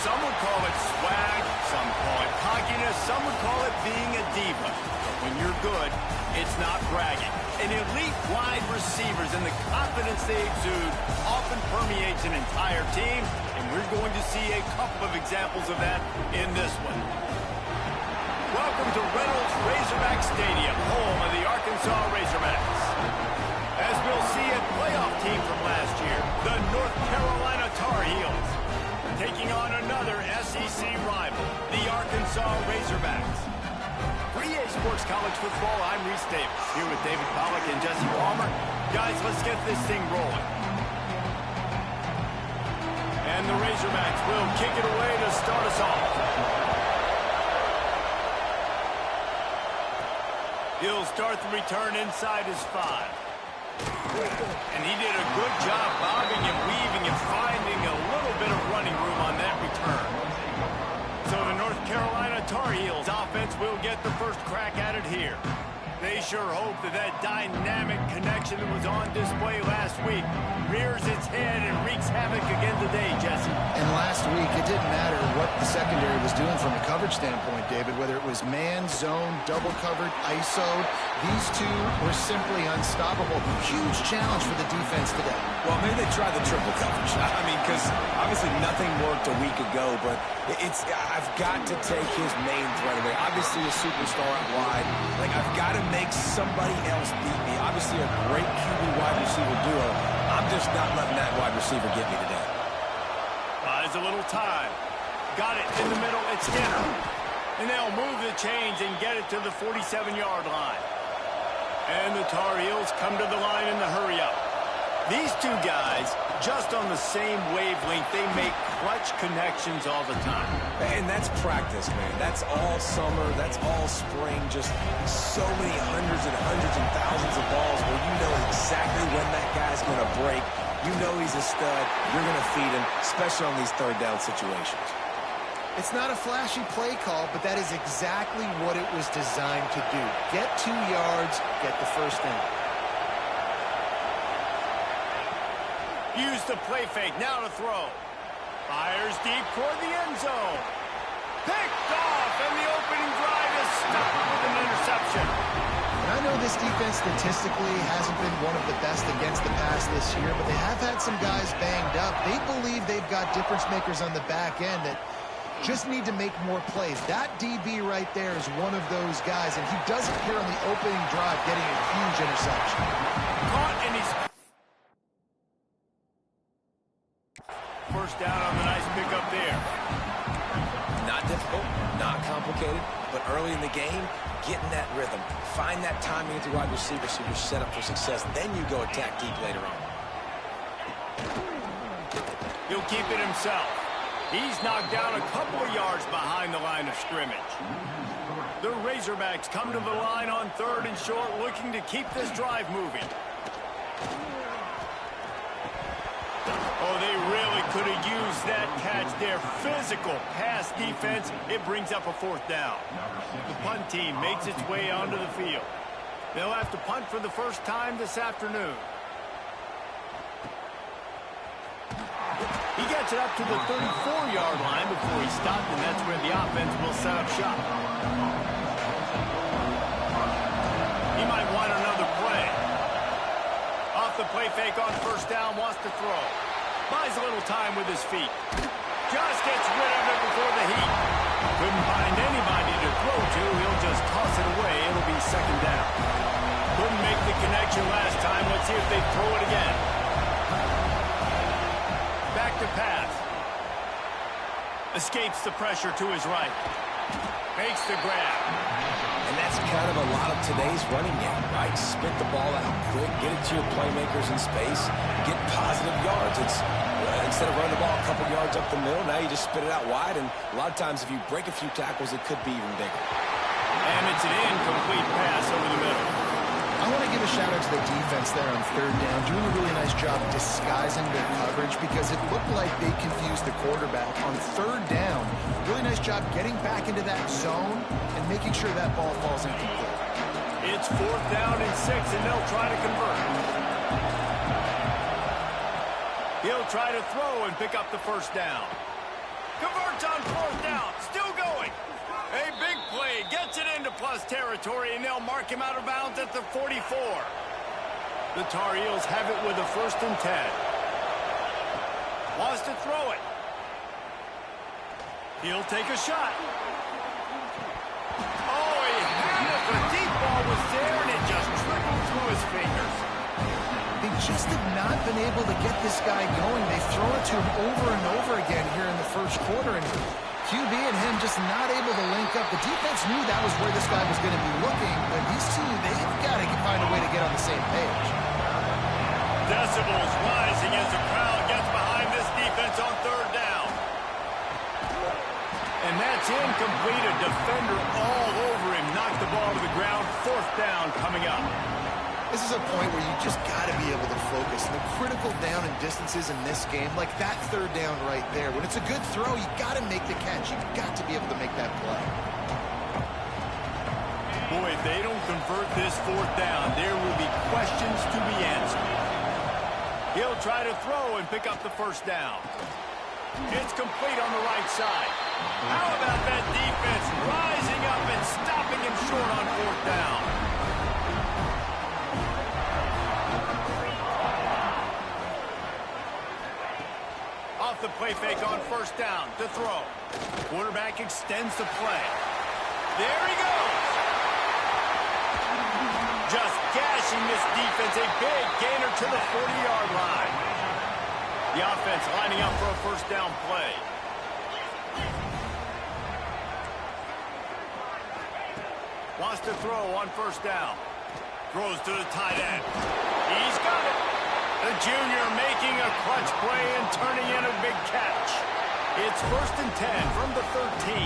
Some would call it swag, some call it cockiness, some would call it being a diva. But when you're good, it's not bragging. An elite wide receivers and the confidence they exude often permeates an entire team, and we're going to see a couple of examples of that in this one. Welcome to Reynolds Razorback Stadium, home of the Arkansas Razorbacks. As we'll see, a playoff team from last year, the North Carolina Tar Heels, taking on another SEC rival, the Arkansas Razorbacks. 3A Sports College Football, I'm Reese Davis, here with David Pollack and Jesse Palmer. Guys, let's get this thing rolling. And the Razorbacks will kick it away to start us off. He'll start the return inside his 5. And he did a good job bobbing and weaving and finding a little bit of running room on that return. So the North Carolina Tar Heels offense will get the first crack at it here. They sure hope that that dynamic connection that was on display last week rears its head and wreaks havoc again today, Jesse. And last week, it didn't matter what the secondary was doing from a coverage standpoint, David, whether it was man, zone, double covered, ISO'd. These two were simply unstoppable. Huge challenge for the defense today. Well, maybe they tried the triple coverage. I mean, because obviously nothing worked a week ago, but I've got to take his main threat away. Obviously a superstar out wide. Like, I've got to make somebody else beat me. Obviously a great QB wide receiver duo. I'm just not letting that wide receiver get me today. Buys a little time. Got it in the middle. It's Skinner. And they'll move the chains and get it to the 47-yard line. And the Tar Heels come to the line in the hurry-up. These two guys, just on the same wavelength, they make clutch connections all the time. And that's practice, man. That's all summer. That's all spring. Just so many hundreds and thousands of balls where you know exactly when that guy's going to break. You know he's a stud. You're going to feed him, especially on these third down situations. It's not a flashy play call, but that is exactly what it was designed to do. Get 2 yards, get the first down. Use the play fake, now to throw. Fires deep toward the end zone. Picked off, and the opening drive is stopped with an interception. And I know this defense statistically hasn't been one of the best against the pass this year, but they have had some guys banged up. They believe they've got difference makers on the back end that just need to make more plays. That DB right there is one of those guys, and he does appear on the opening drive getting a huge interception. Caught, and he's first down on the nice pickup there. Not difficult, not complicated, but early in the game, getting that rhythm. Find that timing at the wide receiver so you're set up for success. Then you go attack deep later on. He'll keep it himself. He's knocked down a couple of yards behind the line of scrimmage. The Razorbacks come to the line on 3rd and short, looking to keep this drive moving. Oh, they really could have used that catch there. Physical pass defense. It brings up a 4th down. The punt team makes its way onto the field. They'll have to punt for the first time this afternoon. He gets it up to the 34-yard line before he stopped, and that's where the offense will set up shop. He might want another play. Off the play fake on first down, wants to throw. Buys a little time with his feet. Just gets rid of it before the heat. Couldn't find anybody to throw to. He'll just toss it away. It'll be 2nd down. Couldn't make the connection last time. Let's see if they throw it again. Back to pass. Escapes the pressure to his right. Makes the grab. And that's kind of a lot of today's running game, right? Spit the ball out quick, get it to your playmakers in space, get positive yards. It's instead of running the ball a couple yards up the middle, now you just spit it out wide, and a lot of times if you break a few tackles, it could be even bigger. And it's an incomplete pass over the middle. I want to give a shout-out to the defense there on 3rd down, doing a really nice job disguising their coverage because it looked like they confused the quarterback. On 3rd down, really nice job getting back into that zone and making sure that ball falls incomplete. It's 4th down and 6, and they'll try to convert. He'll try to throw and pick up the first down. Converts on fourth down. Still going. A big play. Gets it into plus territory, and they'll mark him out of bounds at the 44. The Tar Heels have it with a 1st and 10. Wants to throw it. He'll take a shot. Oh, he had it. The deep ball was there, and it just trickled through his fingers. They just have not been able to get this guy going. They throw it to him over and over again here in the first quarter, and QB and him just not able to link up. The defense knew that was where this guy was going to be looking, but these two, they've got to find a way to get on the same page. Decibels rising as the crowd gets behind this defense on 3rd down. And that's incomplete. A defender all over him. Knocked the ball to the ground. 4th down coming up. This is a point where you just got to be able to focus. The critical down and distances in this game, like that 3rd down right there. When it's a good throw, you got to make the catch. You've got to be able to make that play. Boy, if they don't convert this 4th down, there will be questions to be answered. He'll try to throw and pick up the 1st down. It's complete on the right side. How about that defense rising up and stopping him short on 4th down? Off the play fake on 1st down to throw. Quarterback extends the play. There he goes. Just gashing this defense. A big gainer to the 40-yard line. The offense lining up for a 1st down play. Wants to throw on 1st down. Throws to the tight end. He's got it. The junior making a clutch play and turning in a big catch. It's 1st and 10 from the 13.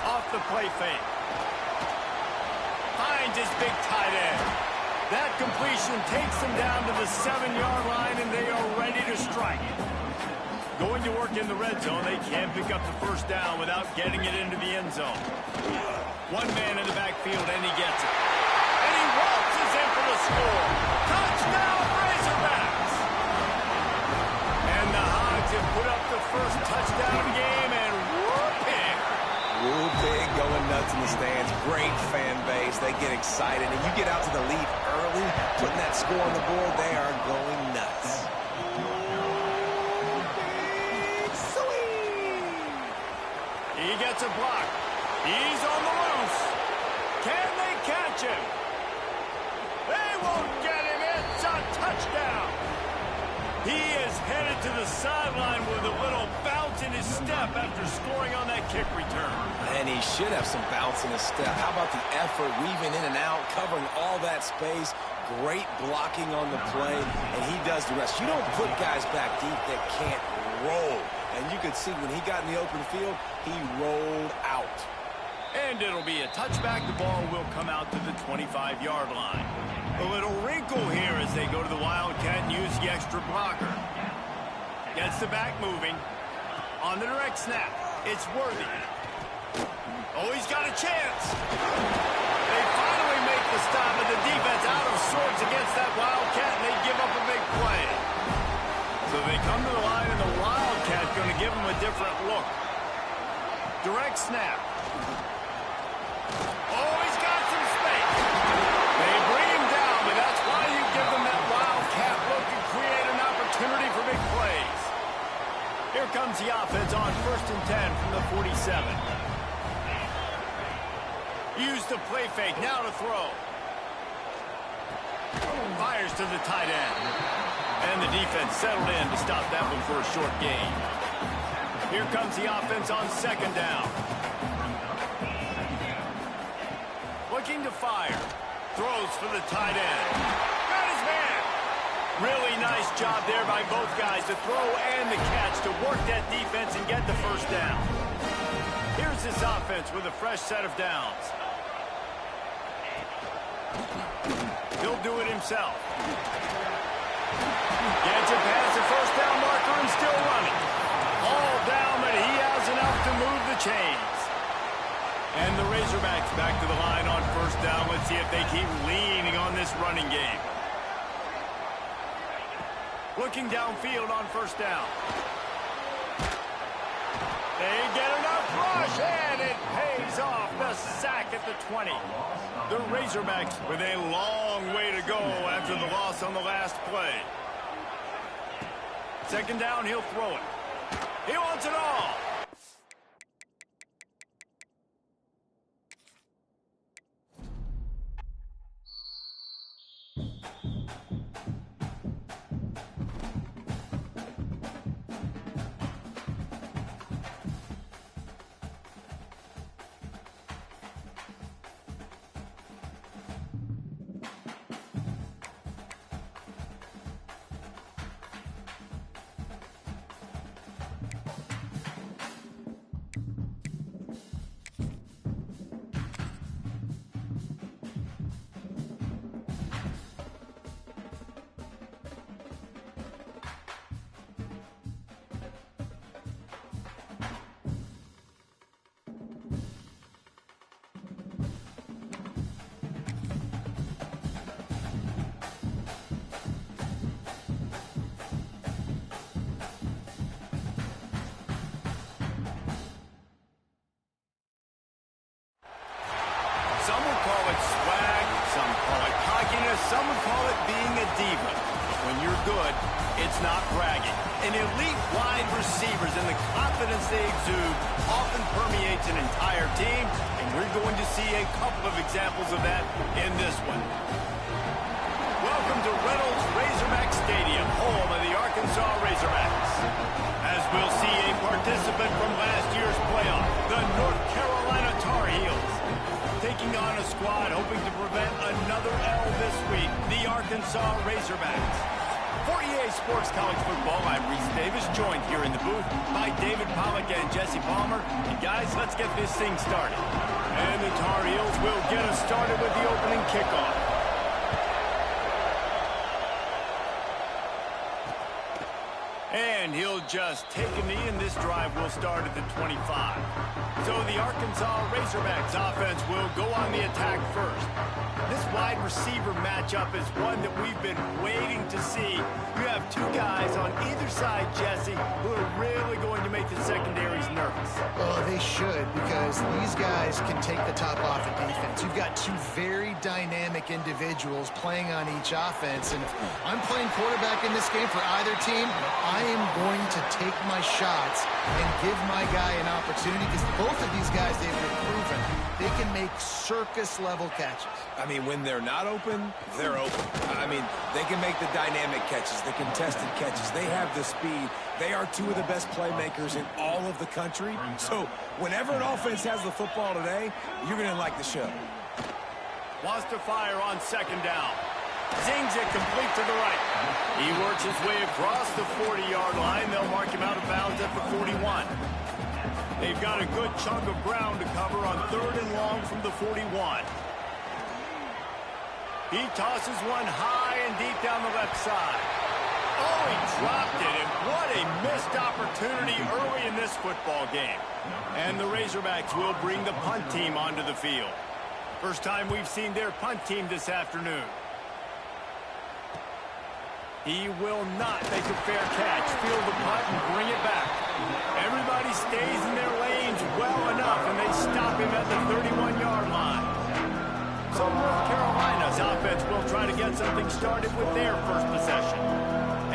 Off the play fake. Finds his big tight end. That completion takes them down to the 7-yard line, and they are ready to strike. Going to work in the red zone, they can't pick up the 1st down without getting it into the end zone. One man in the backfield, and he gets it. And he waltzes in for the score. Touchdown, Razorbacks! And the Hogs have put up the first touchdown of the game, and whooping! Woo pig going nuts in the stands. Great fan base. They get excited. And you get out to the lead early, putting that score on the board, they are going nuts. He gets a block. He's on the loose. Can they catch him? They won't get him. It's a touchdown. He is headed to the sideline with a little bounce in his step after scoring on that kick return. And he should have some bounce in his step. How about the effort, weaving in and out, covering all that space. Great blocking on the play, and he does the rest. You don't put guys back deep that can't roll. And you could see when he got in the open field, he rolled out. And it'll be a touchback. The ball will come out to the 25-yard line. A little wrinkle here as they go to the Wildcat and use the extra blocker. Gets the back moving. On the direct snap, it's Worthy. Oh, he's got a chance. They finally make the stop, and the defense out of sorts against that Wildcat, and they give up a big play. So they come to the line, and the Wildcat going to give them a different look. Direct snap. Oh, he's got some space. They bring him down, but that's why you give them that Wildcat look and create an opportunity for big plays. Here comes the offense on 1st and 10 from the 47. Use the play fake, now to throw. Fires to the tight end. And the defense settled in to stop that one for a short gain. Here comes the offense on 2nd down. Looking to fire. Throws for the tight end. Got his man. Really nice job there by both guys to throw and the catch to work that defense and get the 1st down. Here's this offense with a fresh set of downs. He'll do it himself. Gets it past the 1st down marker and still running. All down, but he has enough to move the chains. And the Razorbacks back to the line on 1st down. Let's see if they keep leaning on this running game. Looking downfield on 1st down. They get enough rush, and it pays off. The sack at the 20. The Razorbacks with a long way to go after the loss on the last play. Second down, he'll throw it. He wants it all. Some would call it swag, some call it cockiness, some would call it being a diva. But when you're good, it's not bragging. An elite wide receivers and the confidence they exude often permeates an entire team, and we're going to see a couple of examples of that in this one. Welcome to Reynolds Razorback Stadium, home of the Arkansas Razorbacks. As we'll see a participant from last year's playoff, the North Carolina Tar Heels. Taking on a squad hoping to prevent another L this week, the Arkansas Razorbacks. For EA Sports College Football, I'm Reese Davis, joined here in the booth by David Pollack and Jesse Palmer. And guys, let's get this thing started. And the Tar Heels will get us started with the opening kickoff. And he'll just take a knee, and this drive will start at the 25. So the Arkansas Razorbacks offense will go on the attack first. This wide receiver matchup is one that we've been waiting to see. You have two guys on either side, Jesse, who are really going to make the secondaries nervous. Well, they should, because these guys can take the top off of defense. You've got two very dynamic individuals playing on each offense, and if I'm playing quarterback in this game for either team, I am going to take my shots and give my guy an opportunity, because both of these guys, they've been proven they can make circus-level catches. I mean, when they're not open, they're open. I mean, they can make the dynamic catches, the contested catches. They have the speed. They are two of the best playmakers in all of the country. So whenever an offense has the football today, you're going to like the show. Wants to fire on second down. Zings it complete to the right. He works his way across the 40-yard line. They'll mark him out of bounds at the 41. They've got a good chunk of ground to cover on third and long from the 41. He tosses one high and deep down the left side. Oh, he dropped it, and what a missed opportunity early in this football game. And the Razorbacks will bring the punt team onto the field. First time we've seen their punt team this afternoon. He will not make a fair catch. Field the punt and bring it back. Everybody stays in their lanes well enough, and they stop him at the 31-yard line. So North Carolina's offense will try to get something started with their first possession.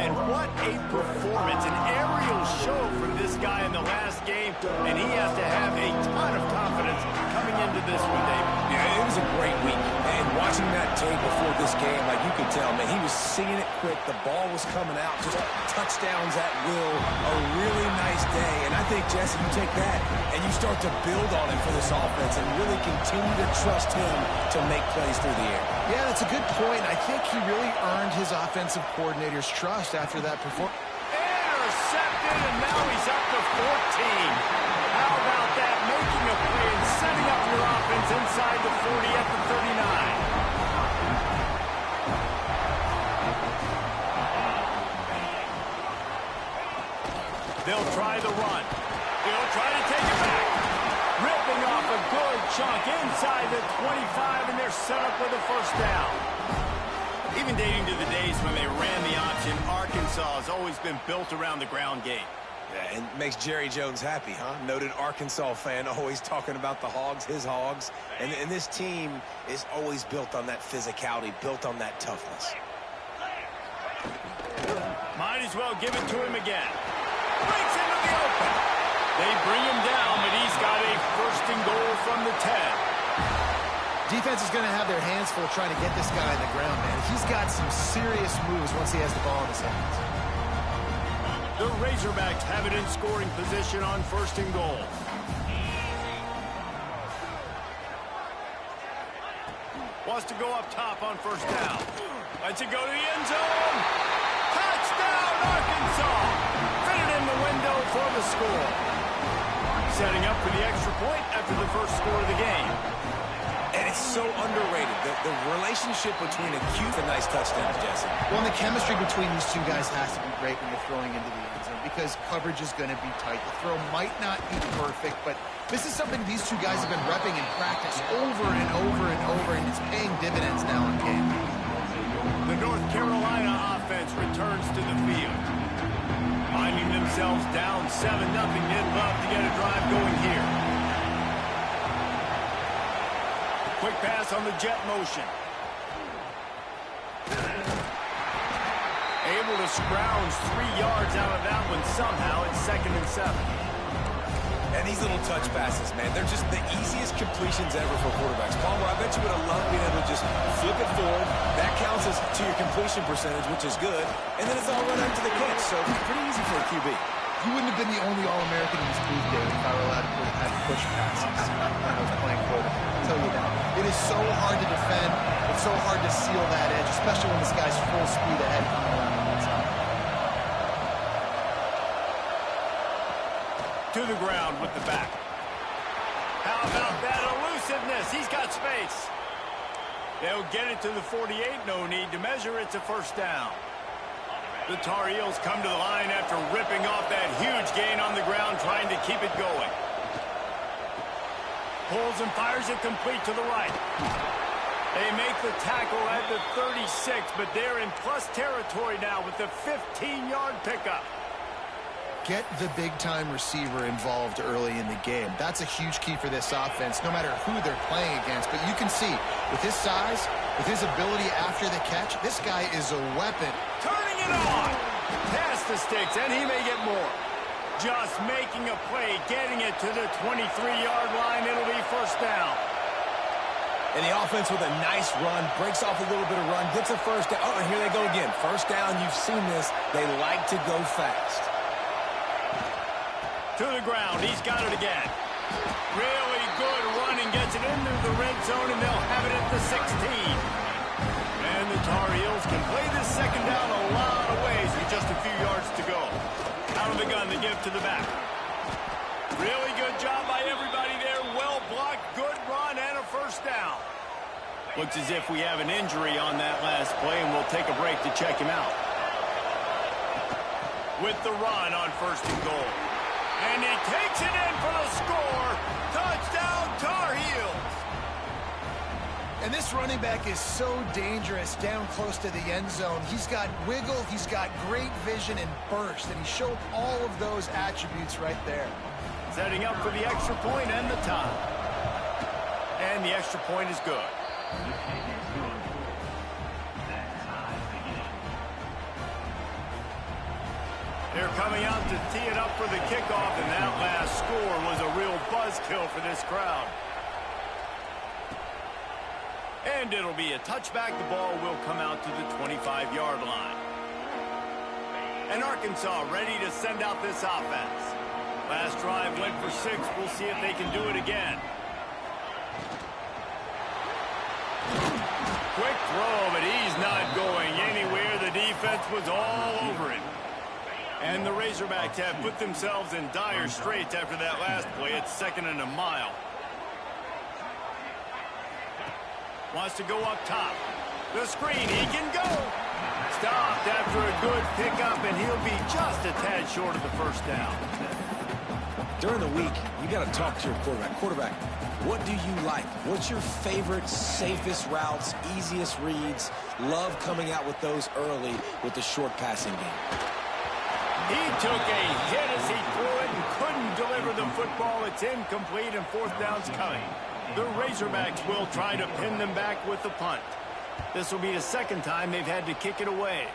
And what a performance, an aerial show from this guy in the last game, and he has to have a ton of confidence coming into this one, David. Yeah, it was a great week. And watching that tape before this game, like you could tell, man, he was seeing it quick. The ball was coming out, just touchdowns at will. A really nice day. And I think, Jesse, you take that and you start to build on him for this offense and really continue to trust him to make plays through the air. Yeah, that's a good point. I think he really earned his offensive coordinator's trust after that performance. Intercepted, and now he's up to 14. How about that? Making a play and setting up your offense inside the 40 at the 39. They'll try the run. They'll try to take it back. Ripping off a good chunk inside the 25, and they're set up with a first down. Even dating to the days when they ran the option, Arkansas has always been built around the ground game. Yeah, and makes Jerry Jones happy, huh? Noted Arkansas fan, always talking about the Hogs, his Hogs. And this team is always built on that physicality, built on that toughness. Might as well give it to him again. Breaks into the open. They bring him down, but he's got a first and goal from the 10. Defense is going to have their hands full trying to get this guy on the ground, man. He's got some serious moves once he has the ball in his hands. The Razorbacks have it in scoring position on first and goal. Wants to go up top on first down. Lets it go to the end zone. Touchdown, Arkansas! Fitted in the window for the score. Setting up for the extra point after the first score of the game. And it's so underrated. The relationship between a cute and nice touchdowns, Jesse. Well, and the chemistry between these two guys has to be great when you're throwing into the end zone because coverage is going to be tight. The throw might not be perfect, but this is something these two guys have been repping in practice over and over and over, and it's paying dividends now in game. The North Carolina offense returns to the field. Finding themselves down 7-0, they'd love to get a drive going here. Quick pass on the jet motion. Able to scrounge 3 yards out of that one somehow. It's 2nd and 7. And these little touch passes, man, they're just the easiest completions ever for quarterbacks. Palmer, I bet you would have loved being able to just flip it forward. That counts as to your completion percentage, which is good. And then it's all run up to the catch, so pretty easy for a QB. You wouldn't have been the only All-American in this booth game if I were allowed to have push passes when I was playing quarterback. I'll tell you that. It is so hard to defend. It's so hard to seal that edge, especially when this guy's full speed ahead coming around the outside. To the ground with the back. How about that elusiveness? He's got space. They'll get it to the 48. No need to measure. It's a first down. The Tar Heels come to the line after ripping off that huge gain on the ground, trying to keep it going. Pulls and fires it complete to the right. They make the tackle at the 36, but they're in plus territory now with the 15-yard pickup. Get the big-time receiver involved early in the game. That's a huge key for this offense, no matter who they're playing against. But you can see, with his size, with his ability after the catch, this guy is a weapon. Turning it on! Past the sticks, and he may get more. Just making a play, getting it to the 23-yard line. It'll be first down. And the offense with a nice run, breaks off a little bit of run, gets a first down. Oh, and here they go again. First down, you've seen this. They like to go fast. To the ground, he's got it again. Really good running, gets it into the red zone, and they'll have it at the 16. And the Tar Heels can play this second down a lot of ways with just a few yards to go. Out of the gun, they give to the back. Really good job by everybody there. Well blocked, good run, and a first down. Looks as if we have an injury on that last play, and we'll take a break to check him out. With the run on first and goal. And he takes it in for the score. Touchdown, Tar Heels. And this running back is so dangerous down close to the end zone. He's got wiggle, he's got great vision and burst, and he showed all of those attributes right there. Setting up for the extra point and the tie. And the extra point is good. They're coming out to tee it up for the kickoff, and that last score was a real buzzkill for this crowd. And it'll be a touchback. The ball will come out to the 25-yard line. And Arkansas ready to send out this offense. Last drive went for 6. We'll see if they can do it again. Quick throw, but he's not going anywhere. The defense was all over him. And the Razorbacks have put themselves in dire straits after that last play. It's 2nd and a mile. Wants to go up top. The screen, he can go. Stopped after a good pickup, and he'll be just a tad short of the first down. During the week, you got to talk to your quarterback. Quarterback, what do you like? What's your favorite, safest routes, easiest reads? Love coming out with those early with the short passing game. He took a hit as he threw it and couldn't deliver the football. It's incomplete and fourth down's coming. The Razorbacks will try to pin them back with the punt. This will be the second time they've had to kick it away.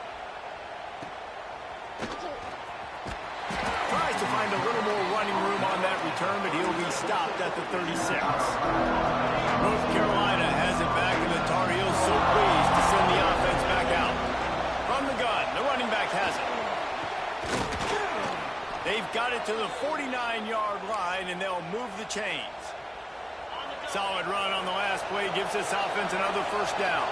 Tries to find a little more running room on that return, but he'll be stopped at the 36. North Carolina has it back, and the Tar Heels so pleased to send the offense back out. From the gun, the running back has it. They've got it to the 49-yard line, and they'll move the chains. Solid run on the last play gives this offense another first down.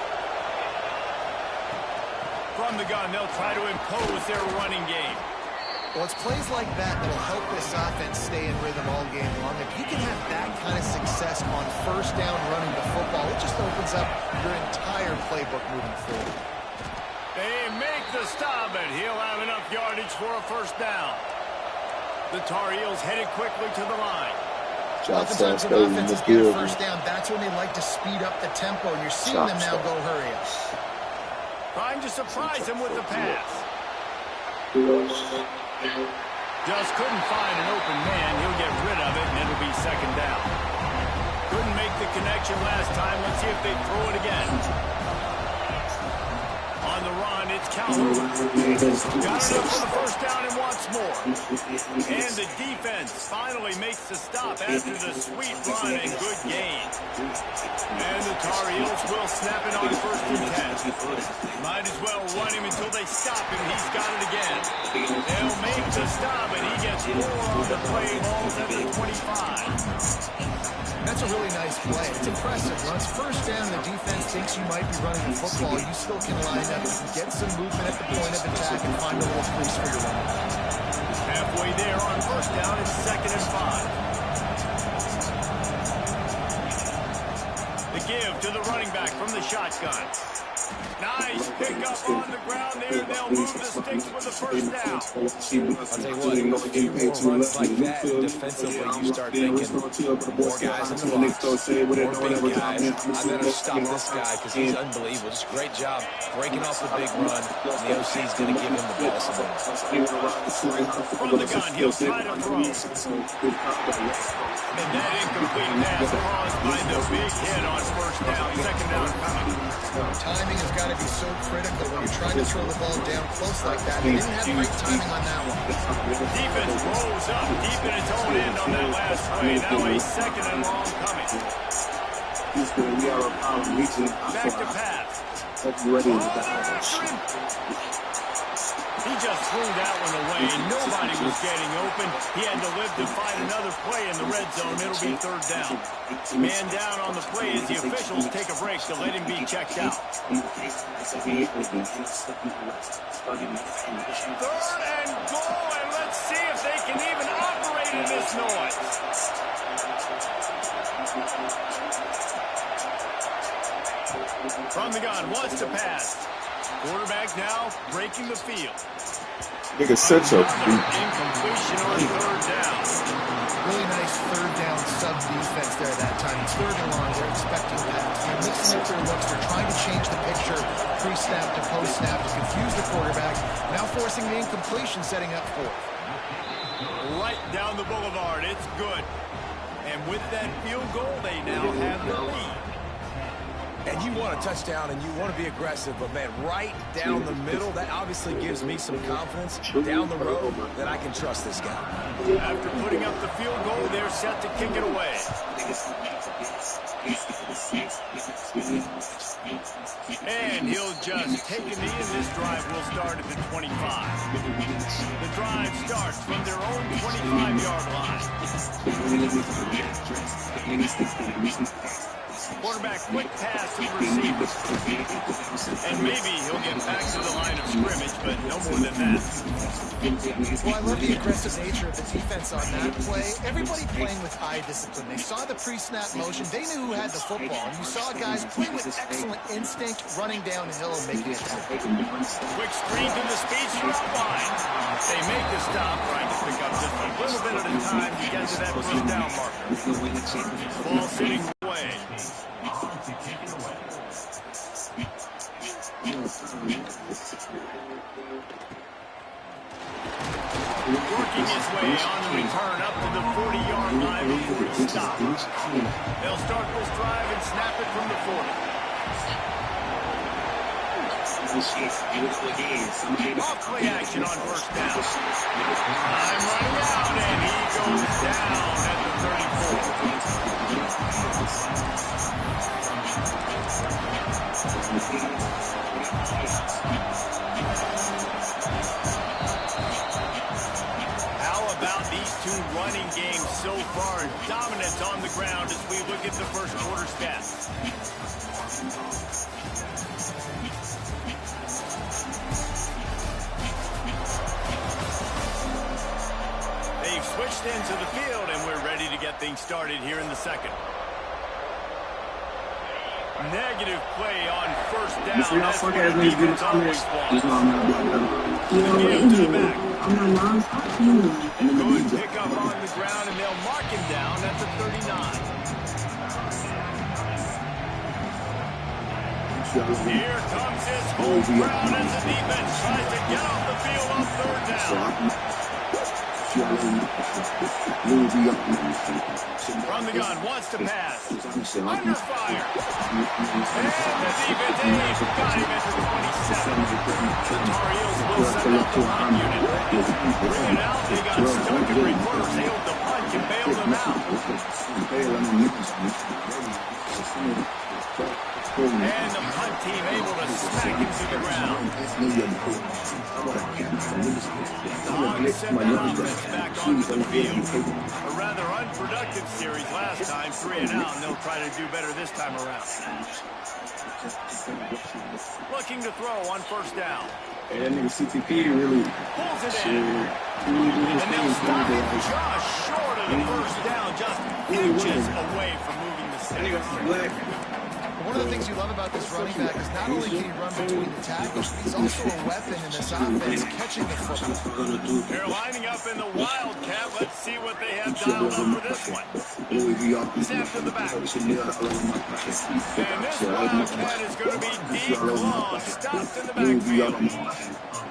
From the gun, they'll try to impose their running game. Well, it's plays like that that'll help this offense stay in rhythm all game long. If you can have that kind of success on first down running the football, it just opens up your entire playbook moving forward. They make the stop, and he'll have enough yardage for a first down. The Tar Heels headed quickly to the line. Oftentimes when offenses get a first down, that's when they like to speed up the tempo, and you're seeing them now go hurry up. Trying to surprise him with the pass. Just couldn't find an open man. He'll get rid of it, and it'll be second down. Couldn't make the connection last time. Let's see if they throw it again. On the run, it's Calhoun. Got it up for the first down and wants more. And the defense finally makes the stop after the sweet run and good gain. And the Tar Heels will snap it on first and 10. Might as well run him until they stop him. He's got it again. They'll make the stop, and he gets more on the play. Ball's at the 25. That's a really nice play. It's impressive. Once first down, the defense thinks you might be running the football. You still can line up and get some movement at the point of attack and find a little crease for your running. Halfway there on first down, it's second and 5. The give to the running back from the shotgun. Nice pickup on the ground there. They'll move the sticks with the first down. I'll tell you what, a few more runs like that defensively, you start thinking more guys in the box, more big guys. I better stop this guy because he's unbelievable. Just great job breaking off the big run. And the OC is going to give him the ball some more. From the gun, he'll try to throw. And that incomplete pass caused by the big hit on first down. Second down coming. Timing has got to be so critical when you're trying to throw the ball down close like that. They didn't have great timing on that one. Defense rolls up deep in its own end on that last play. Now a second and long coming. Back to pass. He just threw that one away. Nobody was getting open. He had to live to find another play in the red zone. It'll be third down. Man down on the play as the officials take a break to let him be checked out. Third and goal, and let's see if they can even operate in this noise. From the gun, wants to pass. Quarterback now breaking the field. Nigga, such a incompletion on third down. Really nice third down sub defense there that time. It's third and long. They're expecting pass. They're mixing up their looks. They're trying to change the picture pre-snap to post-snap to confuse the quarterback. Now forcing the incompletion, setting up fourth. Right down the boulevard. It's good. And with that field goal, they now have the lead. And you want a touchdown and you want to be aggressive, but man, right down the middle, that obviously gives me some confidence down the road that I can trust this guy. After putting up the field goal, they're set to kick it away. And he'll just take a knee, and this drive will start at the 25. The drive starts from their own 25-yard line. Quarterback, quick pass to the receiver. And maybe he'll get back to the line of scrimmage, but no more than that. Well, I love the aggressive nature of the defense on that play. Everybody playing with eye discipline. They saw the pre-snap motion. They knew who had the football. And you saw guys play with excellent instinct, running downhill and making it happen. Quick screen to the speedster line. They make the stop, trying to pick up just a little bit at a time to get to that first down marker. Ball sitting away. Working his way on the return up to the 40-yard line before he stops. They'll start this drive and snap it from the 40. Off play action on first down. Time running out, and he goes down at the 34. How about these two running games so far? Dominance on the ground as we look at the first quarter stats. They've switched into the field, and we're ready to get things started here in the second. Negative play on first down. That's what the defense always wants. Again to the back. Good pick up on the ground, and they'll mark him down at the 39. Here comes his home crowd as the defense tries to get off the field on third down. From the gun, wants to pass. Under fire. And the defense got him at the 27. The Tar Heels will send out the punt unit. Bring it out. They got stuck in reverse. Able to punt and bail them out. And the punt team able to smack him to the ground. Long sent the offense back onto the field. A rather unproductive series last time, 3 and out, and they'll try to do better this time around. Looking to throw on first down. And that nigga CTP really pulls it in. And they'll stop it just short of the first down, just inches away from moving the sticks. One of the things you love about this running back is not only can he run between the tackles, but he's also a weapon in this offense, catching the football. They're lining up in the Wildcat. Let's see what they have dialed up for this one. Snap to the back. And this Wildcat is going to be deep long, stopped in the backfield.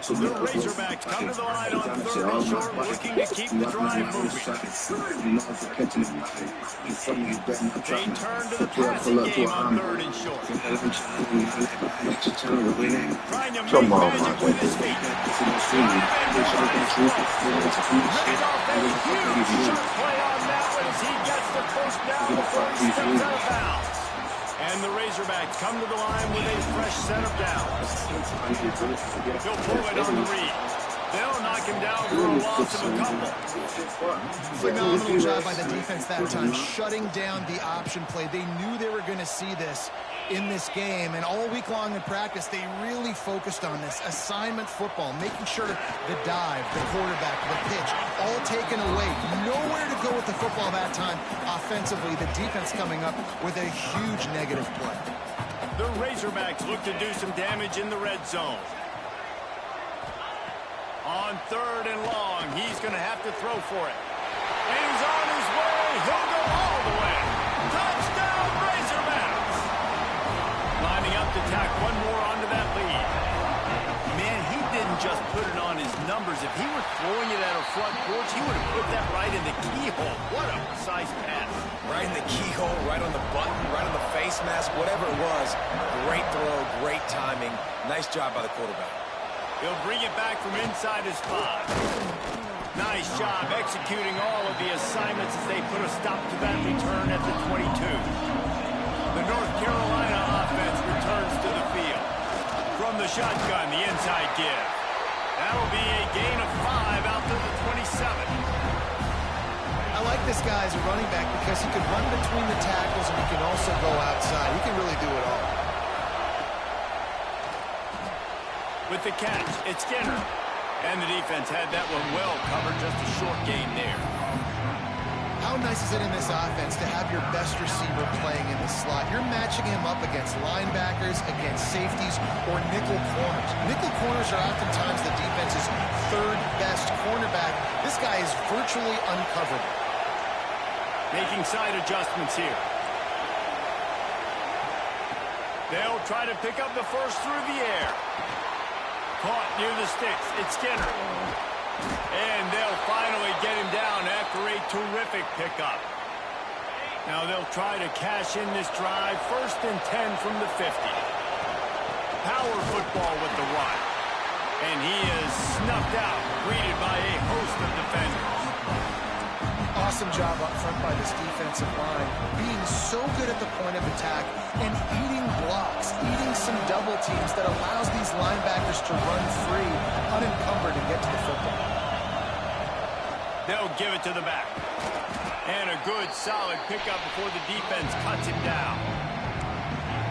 The Razorbacks come to the line on third and short, looking to keep the drive moving. They turn to the passing game on third and short. Trying to make magic with his feet. Ripped off a huge shot play on that one as he gets the first down before he steps out of bounds. And the Razorbacks come to the line with a fresh set of downs. He'll pull it on the read. They'll knock him down for a loss of a couple. Phenomenal job by the defense that time, shutting down the option play. They knew they were going to see this in this game, and all week long in practice, they really focused on this assignment football, making sure the dive, the quarterback, the pitch, all taken away. Nowhere to go with the football that time offensively. The defense coming up with a huge negative play. The Razorbacks look to do some damage in the red zone. On third and long, he's going to have to throw for it. And he's on his way. He'll go all the way. Touchdown, Razorbacks! Lining up to tack one more onto that lead. Man, he didn't just put it on his numbers. If he were throwing it at a front porch, he would have put that right in the keyhole. What a precise pass. Right in the keyhole, right on the button, right on the face mask, whatever it was. Great throw, great timing. Nice job by the quarterback. He'll bring it back from inside his spot. Nice job executing all of the assignments as they put a stop to that return at the 22. The North Carolina offense returns to the field. From the shotgun, the inside give. That'll be a gain of 5 out to the 27. I like this guy as a running back because he can run between the tackles and he can also go outside. He can really do it all. With the catch, it's Skinner. And the defense had that one well covered, just a short gain there. How nice is it in this offense to have your best receiver playing in the slot? You're matching him up against linebackers, against safeties, or nickel corners. Nickel corners are oftentimes the defense's third best cornerback. This guy is virtually uncoverable. Making side adjustments here. They'll try to pick up the first through the air. Caught near the sticks. It's Skinner. And they'll finally get him down after a terrific pickup. Now they'll try to cash in this drive. 1st and 10 from the 50. Power football with the run. And he is snuffed out, greeted by a host of defenders. Awesome job up front by this defensive line, being so good at the point of attack and eating blocks, eating some double teams that allows these linebackers to run free, unencumbered, and get to the football. They'll give it to the back. And a good, solid pickup before the defense cuts him down.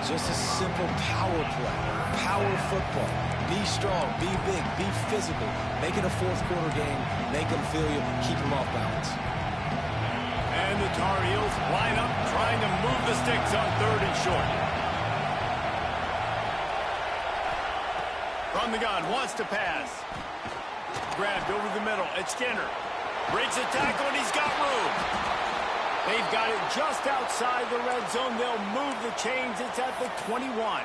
Just a simple power play, power football. Be strong, be big, be physical. Make it a 4th quarter game. Make them feel you, keep them off balance. And the Tar Heels line up, trying to move the sticks on 3rd and short. From the gun, wants to pass. Grabbed over the middle. It's Skinner. Breaks a tackle, and he's got room. They've got it just outside the red zone. They'll move the chains. It's at the 21.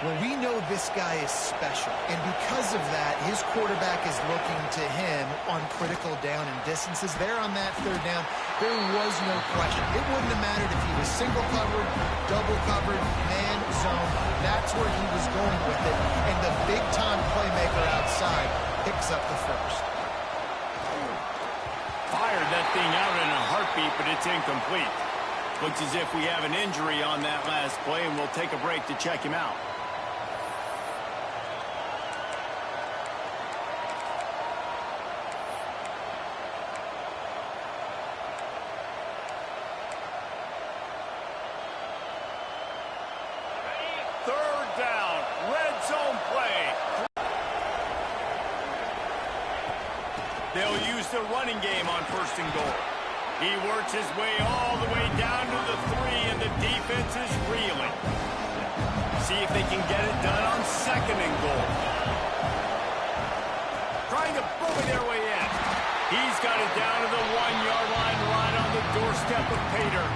Well, we know this guy is special, and because of that, his quarterback is looking to him on critical down and distances. There on that 3rd down, there was no question. It wouldn't have mattered if he was single covered, double covered, man zone. That's where he was going with it, and the big-time playmaker outside picks up the 1st. Fired that thing out in a heartbeat, but it's incomplete. Looks as if we have an injury on that last play, and we'll take a break to check him out. They'll use the running game on 1st and goal. He works his way all the way down to the 3, and the defense is reeling. See if they can get it done on 2nd and goal. Trying to bully their way in. He's got it down to the 1-yard line, right on the doorstep of Pater.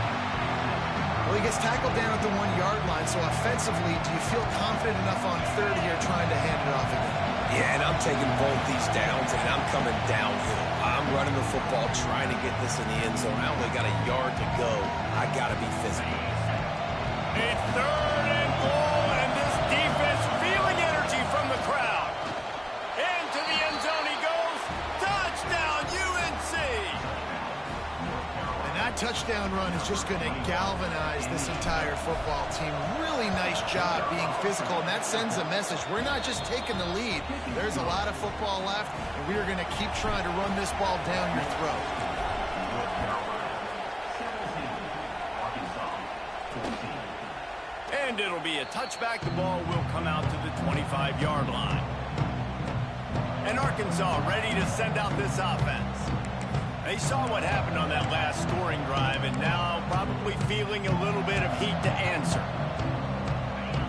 Well, he gets tackled down at the 1-yard line, so offensively, do you feel confident enough on 3rd here trying to hand it off again? Yeah, and I'm taking both these downs, and I'm coming downhill. I'm running the football, trying to get this in the end zone. I only got a yard to go. I got to be physical. It's 3rd and goal, and this defense feeling energy from the crowd. Into the end zone he goes. Touchdown, UNC! And that touchdown run is just going to galvanize this entire football team. Really nice job being physical, and that sends a message. We're not just taking the lead. There's a lot of football left, and we are going to keep trying to run this ball down your throat. And it'll be a touchback. The ball will come out to the 25-yard line. And Arkansas ready to send out this offense. They saw what happened on that last scoring drive, and now probably feeling a little bit of heat to answer.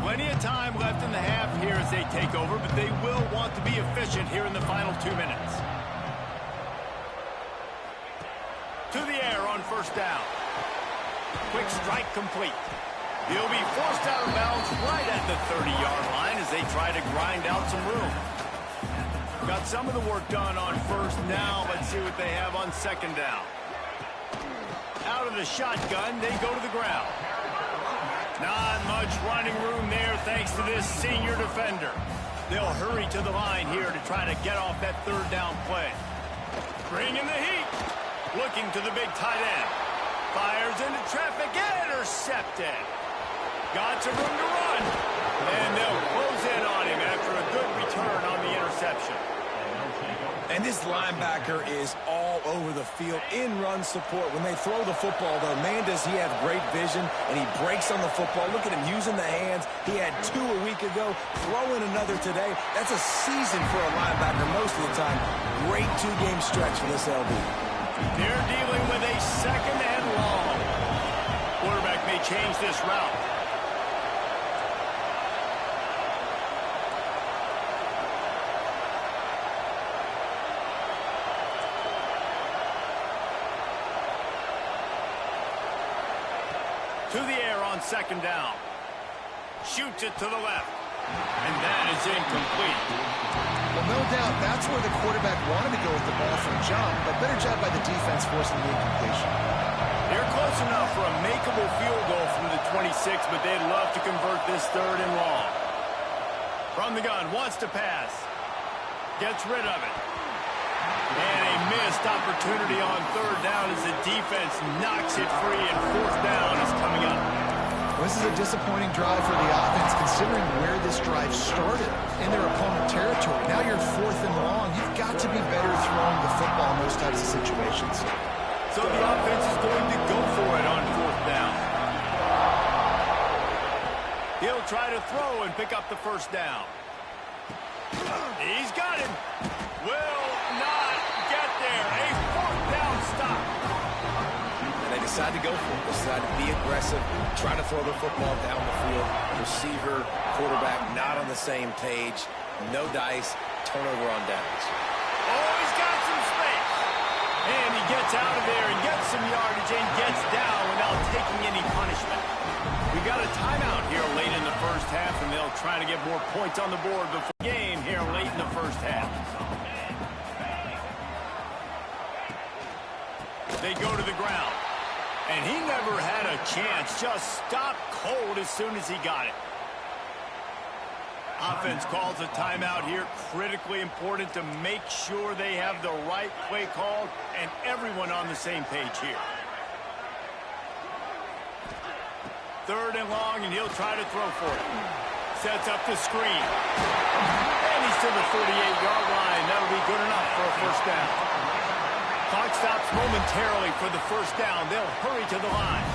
Plenty of time left in the half here as they take over, but they will want to be efficient here in the final 2 minutes. To the air on 1st down. Quick strike complete. He'll be forced out of bounds right at the 30-yard line as they try to grind out some room. Got some of the work done on 1st down. Let's see what they have on 2nd down. Out of the shotgun, they go to the ground. Not much running room there thanks to this senior defender. They'll hurry to the line here to try to get off that 3rd down play. Bringing the heat. Looking to the big tight end. Fires into traffic. Intercepted. Got some room to run. And they'll close in on him after a good return on the interception. And this linebacker is all over the field in run support. When they throw the football, though, man, does he have great vision, and he breaks on the football. Look at him using the hands. He had 2 a week ago, throwing another today. That's a season for a linebacker most of the time. Great 2-game stretch for this LB. They're dealing with a 2nd and long. Quarterback may change this route. To the air on 2nd down. Shoots it to the left. And that is incomplete. Well, no doubt that's where the quarterback wanted to go with the ball from jump, but better job by the defense forcing the incompletion. They're close enough for a makeable field goal from the 26, but they'd love to convert this 3rd and long. From the gun, wants to pass. Gets rid of it. And a missed opportunity on 3rd down as the defense knocks it free, and 4th down is coming up. This is a disappointing drive for the offense, considering where this drive started in their opponent territory. Now you're 4th and long. You've got to be better throwing the football in those types of situations. So the offense is going to go for it on 4th down. He'll try to throw and pick up the 1st down. He's got him. Will not get there. A 4th down stop. And they decide to go for it. They decide to be aggressive, try to throw the football down the field. Receiver, quarterback not on the same page. No dice. Turnover on downs. Oh, he's got some space. And he gets out of there and gets some yardage and gets down without taking any punishment. We got a timeout here late in the 1st half, and they'll try to get more points on the board before the game here late in the 1st half. They go to the ground. And he never had a chance. Just stopped cold as soon as he got it. Offense calls a timeout here. Critically important to make sure they have the right play called and everyone on the same page here. 3rd and long, and he'll try to throw for it. Sets up the screen. And he's to the 38-yard line. That'll be good enough for a 1st down. Clock stops momentarily for the 1st down. They'll hurry to the line.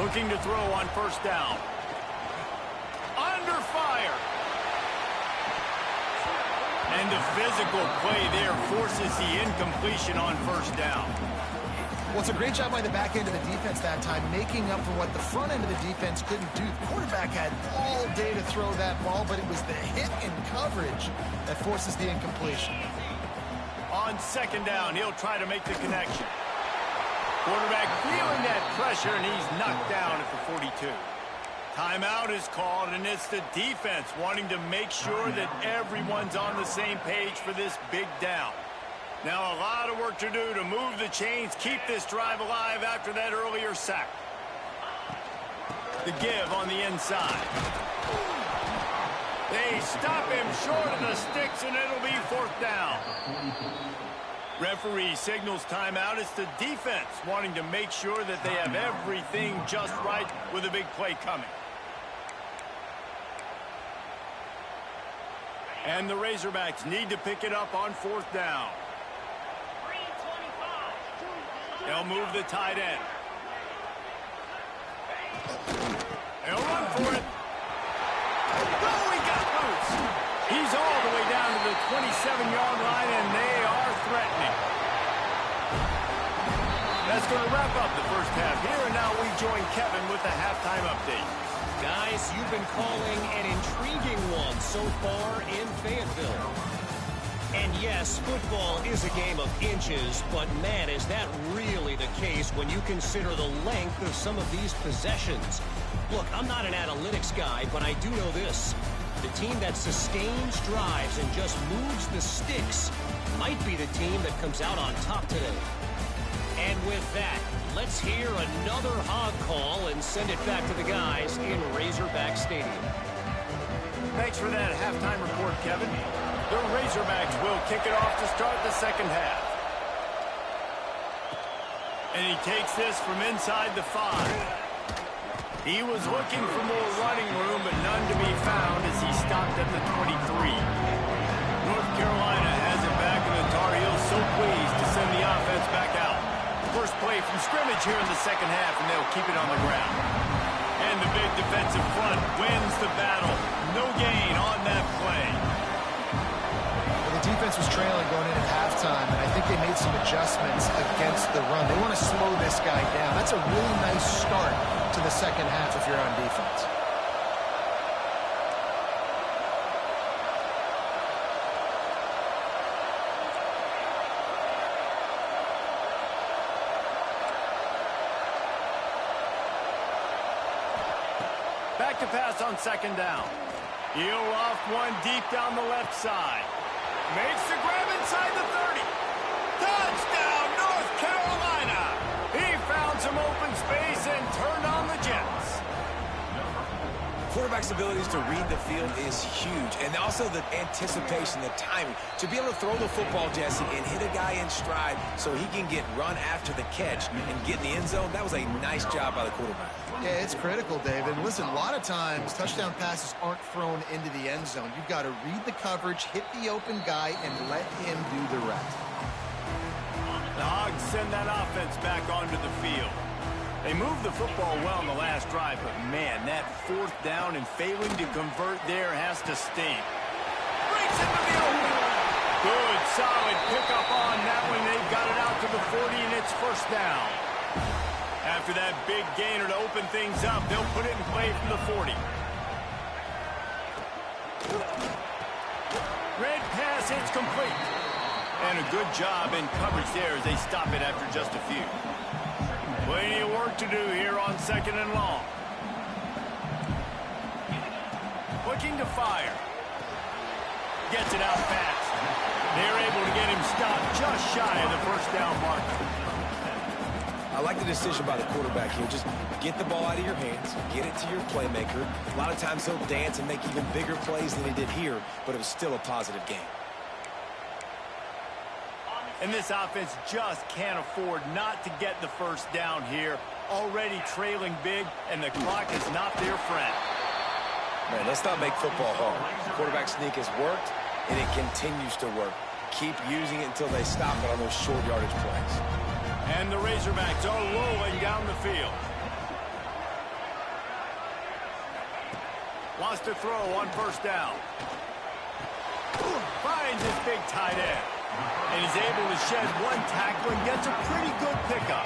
Looking to throw on 1st down. Under fire. And the physical play there forces the incompletion on 1st down. Well, it's a great job by the back end of the defense that time, making up for what the front end of the defense couldn't do. The quarterback had all day to throw that ball, but it was the hit in coverage that forces the incompletion. On 2nd down, he'll try to make the connection. Quarterback feeling that pressure, and he's knocked down at the 42. Timeout is called, and it's the defense wanting to make sure that everyone's on the same page for this big down. Now a lot of work to do to move the chains, keep this drive alive after that earlier sack. The give on the inside. They stop him short of the sticks, and it'll be 4th down. Referee signals timeout. It's the defense wanting to make sure that they have everything just right with a big play coming. And the Razorbacks need to pick it up on 4th down. They'll move the tight end. They'll run for it. Oh, he got loose. He's all the way down to the 27-yard line, and they are threatening. That's going to wrap up the 1st half here, and now we join Kevin with the halftime update. Guys, you've been calling an intriguing one so far in Fayetteville. And yes, football is a game of inches, but man, is that really the case when you consider the length of some of these possessions. Look, I'm not an analytics guy, but I do know this. The team that sustains drives and just moves the sticks might be the team that comes out on top today. And with that, let's hear another hog call and send it back to the guys in Razorback Stadium. Thanks for that halftime report, Kevin. The Razorbacks will kick it off to start the 2nd half. And he takes this from inside the 5. He was looking for more running room, but none to be found as he stopped at the 23. North Carolina has it back, and the Tar Heels so pleased to send the offense back out. First play from scrimmage here in the 2nd half, and they'll keep it on the ground. And the big defensive front wins the battle. No gain on that play. The defense was trailing going in at halftime, and I think they made some adjustments against the run. They want to slow this guy down. That's a really nice start to the 2nd half if you're on defense. Back to pass on 2nd down. He'll loft one deep down the left side. Makes the grab inside the 30. Touchdown, North Carolina! He found some open space and turned on the Jets. Quarterback's abilities to read the field is huge, and also the anticipation, the timing. To be able to throw the football, Jesse, and hit a guy in stride so he can get run after the catch and get in the end zone, that was a nice job by the quarterback. Yeah, it's critical, David. Listen, a lot of times touchdown passes aren't thrown into the end zone. You've got to read the coverage, hit the open guy, and let him do the rest. The Hogs send that offense back onto the field. They moved the football well in the last drive, but man, that fourth down and failing to convert there has to sting. Breaks into the open. Good, solid pickup on that one. They've got it out to the 40, and it's first down. After that big gainer to open things up, they'll put it in play from the 40. Red pass, it's complete. And a good job in coverage there as they stop it after just a few. Plenty of work to do here on 2nd and long. Looking to fire. Gets it out fast. They're able to get him stopped just shy of the first down marker. I like the decision by the quarterback here. Just get the ball out of your hands, get it to your playmaker. A lot of times he'll dance and make even bigger plays than he did here, but it was still a positive game. And this offense just can't afford not to get the first down here. Already trailing big, and the clock is not their friend. Man, let's not make football hard. Quarterback sneak has worked, and it continues to work. Keep using it until they stop it on those short yardage plays. And the Razorbacks are rolling down the field. Wants to throw on first down. Finds his big tight end. And he's able to shed one tackle and gets a pretty good pickup.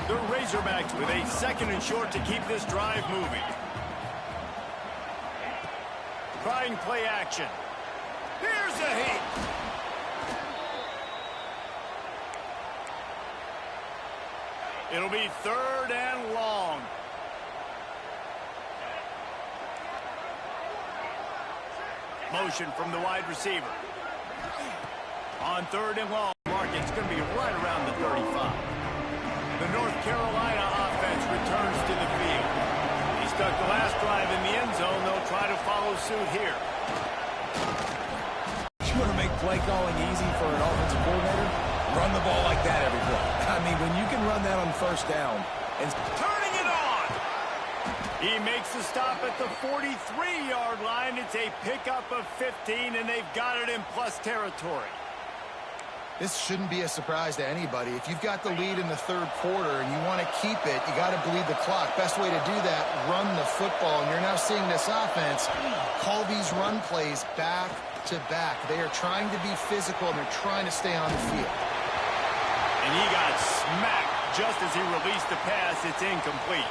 The Razorbacks with a 2nd and short to keep this drive moving. Trying play action. Here's a hit. It'll be 3rd and long. Motion from the wide receiver. On 3rd and long, it's going to be right around the 35. The North Carolina offense returns to the field. He stuck the last drive in the end zone. They'll try to follow suit here. You want to make play calling easy for an offensive coordinator? Run the ball like that every play. I mean, when you can run that on first down and turning it on. He makes the stop at the 43-yard line. It's a pickup of 15, and they've got it in plus territory. This shouldn't be a surprise to anybody. If you've got the lead in the 3rd quarter and you want to keep it, you got to bleed the clock. Best way to do that, run the football. And you're now seeing this offense call these run plays back to back. They are trying to be physical, and they're trying to stay on the field. And he got smacked just as he released the pass. It's incomplete.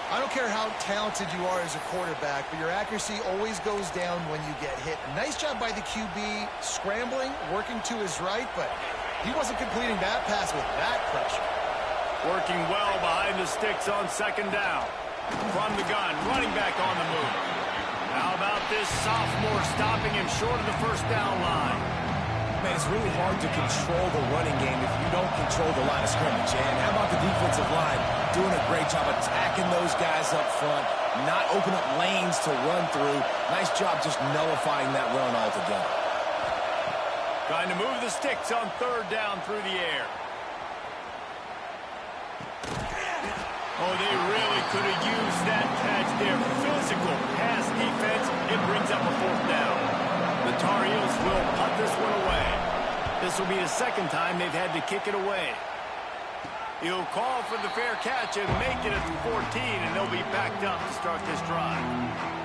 I don't care how talented you are as a quarterback, but your accuracy always goes down when you get hit. Nice job by the QB scrambling, working to his right, but he wasn't completing that pass with that pressure. Working well behind the sticks on 2nd down. From the gun, running back on the move. How about this sophomore stopping him short of the first down line? man, it's really hard to control the running game if you don't control the line of scrimmage. And how about the defensive line doing a great job attacking those guys up front, not open up lanes to run through. Nice job just nullifying that run altogether. Trying to move the sticks on third down through the air. Oh, they really could have used that catch there. Physical pass defense. It brings up a fourth down. The Tar Heels will punt this one away. This will be the second time they've had to kick it away. He'll call for the fair catch and make it at the 14, and they'll be backed up to start this drive.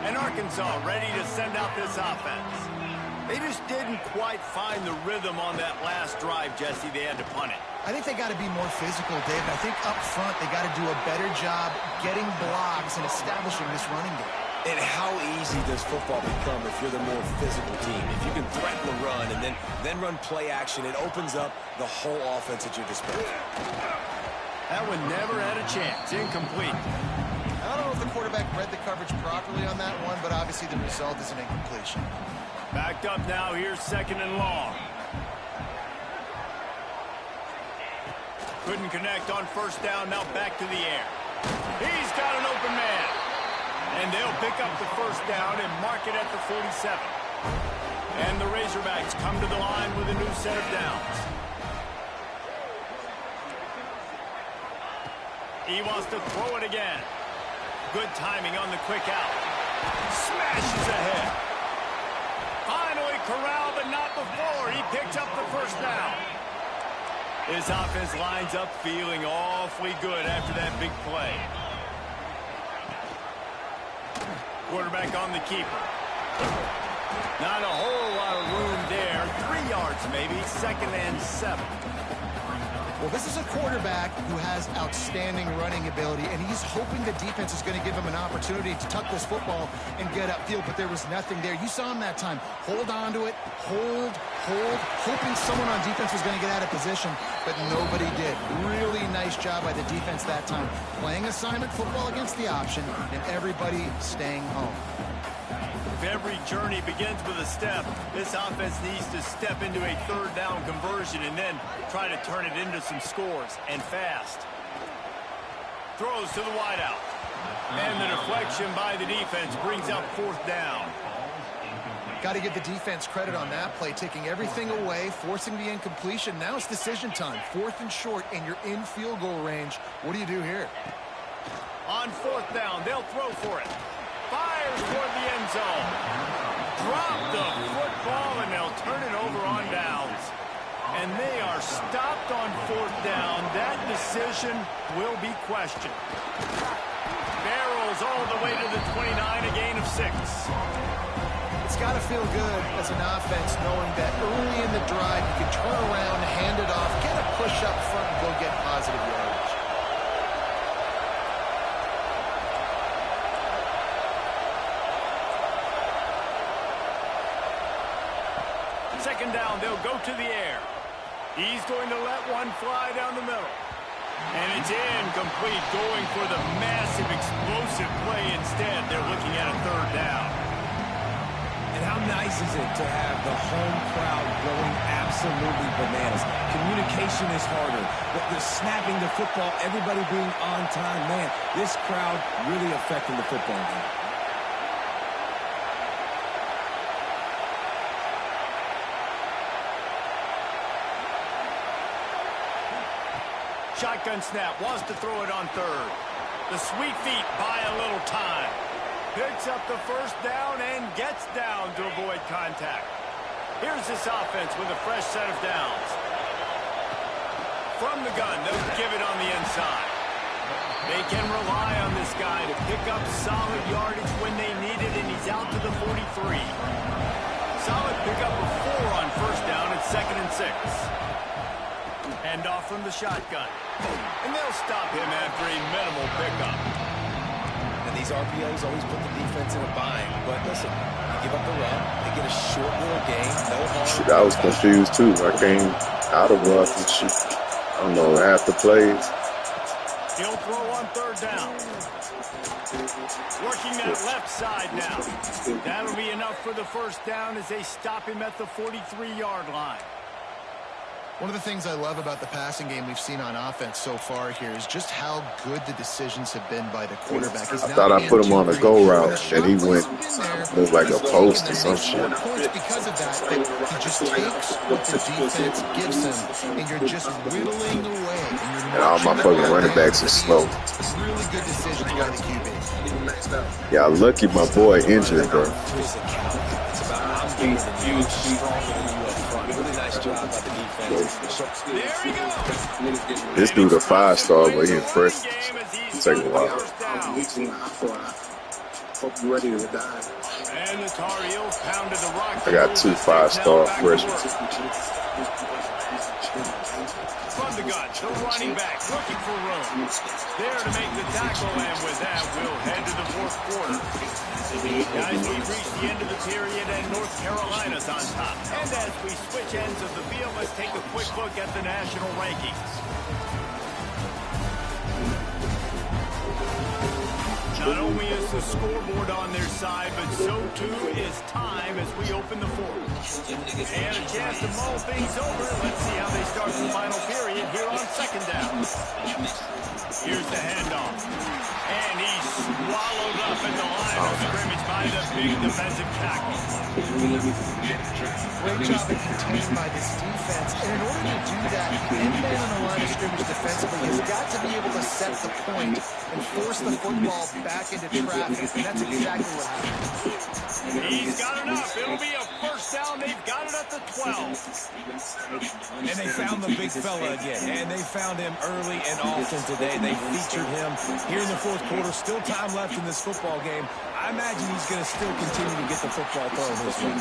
And Arkansas ready to send out this offense. They just didn't quite find the rhythm on that last drive, Jesse. They had to punt it. I think they got to be more physical, David. I think up front they got to do a better job getting blocks and establishing this running game. And how easy does football become if you're the more physical team? If you can threaten the run and then run play action, it opens up the whole offense at your disposal. That one never had a chance. Incomplete. I don't know if the quarterback read the coverage properly on that one, but obviously the result is an incompletion. Backed up now. Here's 2nd and long. Couldn't connect on 1st down. Now back to the air. He's got an open man. And they'll pick up the 1st down and mark it at the 47. And the Razorbacks come to the line with a new set of downs. He wants to throw it again. Good timing on the quick out. Smashes ahead. Finally corralled, but not before. He picks up the 1st down. His offense lines up feeling awfully good after that big play. Quarterback on the keeper. Not a whole lot of room there. 3 yards maybe. 2nd and 7. Well, this is a quarterback who has outstanding running ability, and he's hoping the defense is going to give him an opportunity to tuck this football and get upfield, but there was nothing there. You saw him that time. Hold on to it, hold, hoping someone on defense was going to get out of position, but nobody did. Really nice job by the defense that time. Playing assignment football against the option, and everybody staying home. If every journey begins with a step, this offense needs to step into a 3rd down conversion and then try to turn it into some scores, and fast. Throws to the wideout. And the deflection by the defense brings up 4th down. Got to give the defense credit on that play, taking everything away, forcing the incompletion. Now it's decision time. 4th and short, and you're in field goal range. What do you do here? On 4th down, they'll throw for it. Fires toward the end zone. Drop the football, and they'll turn it over on downs. And they are stopped on 4th down. That decision will be questioned. Barrels all the way to the 29, a gain of 6. It's got to feel good as an offense knowing that early in the drive you can turn around, hand it off, get a push up front, and go get positive yardage. Second down, they'll go to the air. He's going to let one fly down the middle. And it's incomplete, going for the massive explosive play instead. They're looking at a 3rd down. And how nice is it to have the home crowd going absolutely bananas? Communication is harder. The snapping the football, everybody being on time. Man, this crowd really affecting the football game. Shotgun snap, wants to throw it on 3rd. The sweet feet buy a little time. Picks up the 1st down and gets down to avoid contact. Here's this offense with a fresh set of downs. From the gun, they'll give it on the inside. They can rely on this guy to pick up solid yardage when they need it, and he's out to the 43. Solid pickup of 4 on 1st down at 2nd and 6. Hand off from the shotgun. And they'll stop him after a minimal pickup. And these RPOs always put the defense in a bind. But listen, you give up the run, they get a short little game, no harm. Shoot, I was confused too. I came out of rough and shoot. I don't know, half the plays. He'll throw on 3rd down. Working that left side now. That'll be enough for the 1st down as they stop him at the 43-yard line. One of the things I love about the passing game we've seen on offense so far here is just how good the decisions have been by the quarterback. I thought I put him on a go route, and he went moved like a post or some shit. Because of that, he just takes what the defense gives him, and you're just whittling away. And all my fucking running backs are slow. Really good decisions by the QB. Yeah, lucky my boy injured, bro. This dude a 5-star, but he's fresh. Take a while. I got 2 5-star freshmen. From the gun, the running back looking for room. There to make the tackle, and with that, we'll head to the 4th quarter. Guys, we've reached the end of the period, and North Carolina's on top. And as we switch ends of the field, let's take a quick look at the national rankings. Not only is the scoreboard on their side, but so too is time as we open the fourth. And a chance to mull things over. Let's see how they start the final period here on second down. Here's the handoff. And he's swallowed up at the line of scrimmage by the big defensive tackle. Great job of contained by this defense. And in order to do that, the end man on the line of scrimmage defensively has got to be able to set the point and force the football back into traffic. And that's exactly what happened. He's got enough. It'll be a first down. They've got it at the 12. And they found the big fella again. And they found him early and often today. They featured him here in the fourth quarter. Still time left in this football game. I imagine he's going to still continue to get the football thrown his way.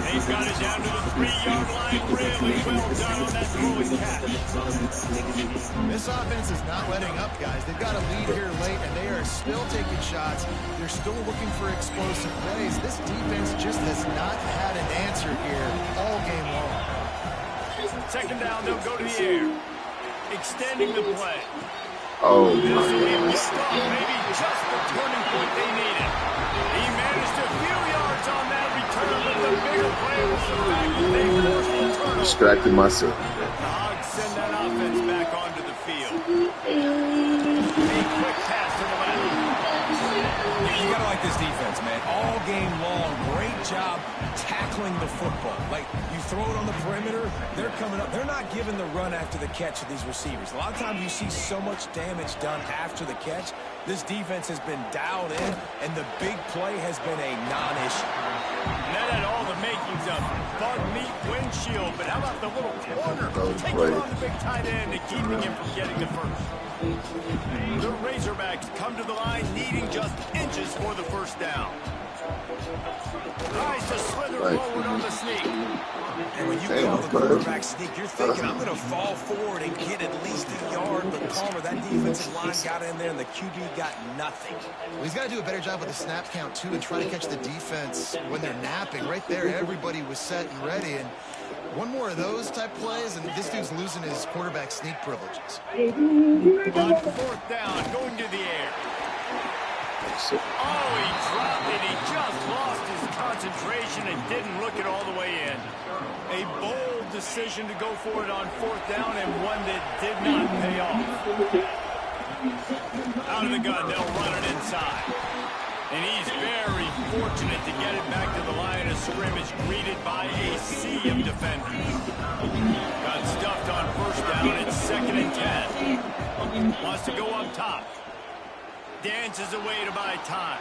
They've got it down to the 3-yard line. Really well done on that throwing catch. This offense is not letting up, guys. They've got a lead here late, and they are still taking shots. They're still looking for explosive plays. This defense just has not had an answer here all game long. Second down, they'll go to the air. Extending the play. Oh, This will be my picked up, maybe just the turning point they needed. He managed a few yards on that return, but the bigger play was the fact that they forced the turnover. distracted myself. The Hogs send that offense back onto the field. A quick pass to the left. You got to like this defense, man. All game long, great job tackling the football. Like, you throw it on the perimeter, they're coming up. They're not giving the run after the catch to these receivers. A lot of times you see so much damage done after the catch. This defense has been dialed in, and the big play has been a non-issue. And that had all the makings of bug meat windshield, but how about the little corner? Taking on the big tight end and keeping him from getting the first. The Razorbacks come to the line needing just inches for the first down. Tries to slither forward on the sneak. And when you call the quarterback sneak, you're thinking, I'm going to fall forward and get at least a yard. But Palmer, that defensive line got in there, and the QB got nothing. Well, he's got to do a better job with the snap count, too, and try to catch the defense when they're napping. Right there, everybody was set and ready. And one more of those type plays, and this dude's losing his quarterback sneak privileges. On fourth down, going to the air. Oh, he dropped it. He just lost his concentration and didn't look it all the way in. A bold decision to go for it on fourth down, and one that did not pay off. Out of the gun, they'll run it inside. And he's very fortunate to get it back to the line of scrimmage, greeted by a sea of defenders. Got stuffed on first down. It's 2nd and 10. Wants to go up top. Dances away to buy time.